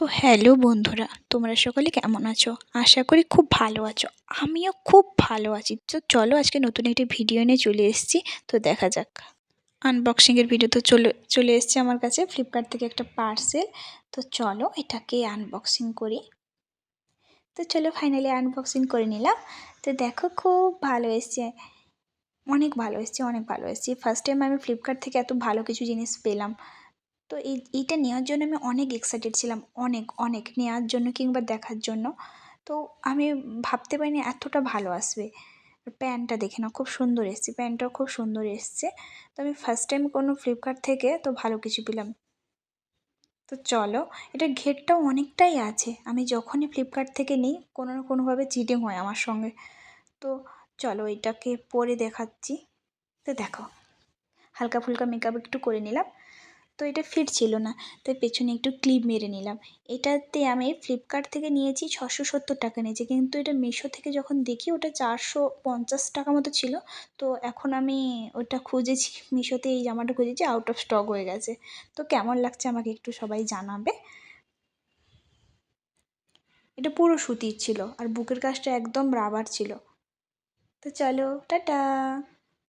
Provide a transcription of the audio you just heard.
তো হ্যালো বন্ধুরা, তোমরা সকলে কেমন আছো? আশা করি খুব ভালো আছো। আমিও খুব ভালো আছি। তো চলো আজকে নতুন একটি ভিডিও নিয়ে চলে এসেছি। তো দেখা যাক। আনবক্সিংয়ের ভিডিও তো চলে এসেছে আমার কাছে ফ্লিপকার্ট থেকে একটা পার্সেল। তো চলো এটাকে আনবক্সিং করি। তো চলো ফাইনালি আনবক্সিং করে নিলাম। তো দেখো খুব ভালো এসছে, অনেক ভালো এসছে, অনেক ভালো এসছে। ফার্স্ট টাইম আমি ফ্লিপকার্ট থেকে এত ভালো কিছু জিনিস পেলাম। তো এইটা নেওয়ার জন্য আমি অনেক এক্সাইটেড ছিলাম, অনেক অনেক নেওয়ার জন্য কিংবা দেখার জন্য। তো আমি ভাবতে পারিনি এতটা ভালো আসবে। প্যান্টটা দেখে নাও, খুব সুন্দর এসছে, প্যান্টটাও খুব সুন্দর এসছে। তো আমি ফার্স্ট টাইম কোনো ফ্লিপকার্ট থেকে তো ভালো কিছু পেলাম। তো চলো, এটার ঘেরটাও অনেকটাই আছে। আমি যখনই ফ্লিপকার্ট থেকে নিই কোনো না কোনোভাবে চিটিং হয় আমার সঙ্গে। তো চলো এটাকে পরে দেখাচ্ছি। তো দেখো, হালকা ফুলকা মেকআপ একটু করে নিলাম। তো এটা ফিট ছিল না, তাই পেছনে একটু ক্লিপ মেরে নিলাম। এটাতে আমি ফ্লিপকার্ট থেকে নিয়েছি 670 টাকা নিয়েছি, কিন্তু এটা মিশো থেকে যখন দেখি ওটা 450 টাকা মতো ছিল। তো এখন আমি ওটা খুঁজেছি, মিশোতে এই জামাটা খুঁজেছি, আউট অফ স্টক হয়ে গেছে। তো কেমন লাগছে আমাকে একটু সবাই জানাবে। এটা পুরো সুতির ছিল আর বুকের কাজটা একদম রাবার ছিল। তো চলো টাটা।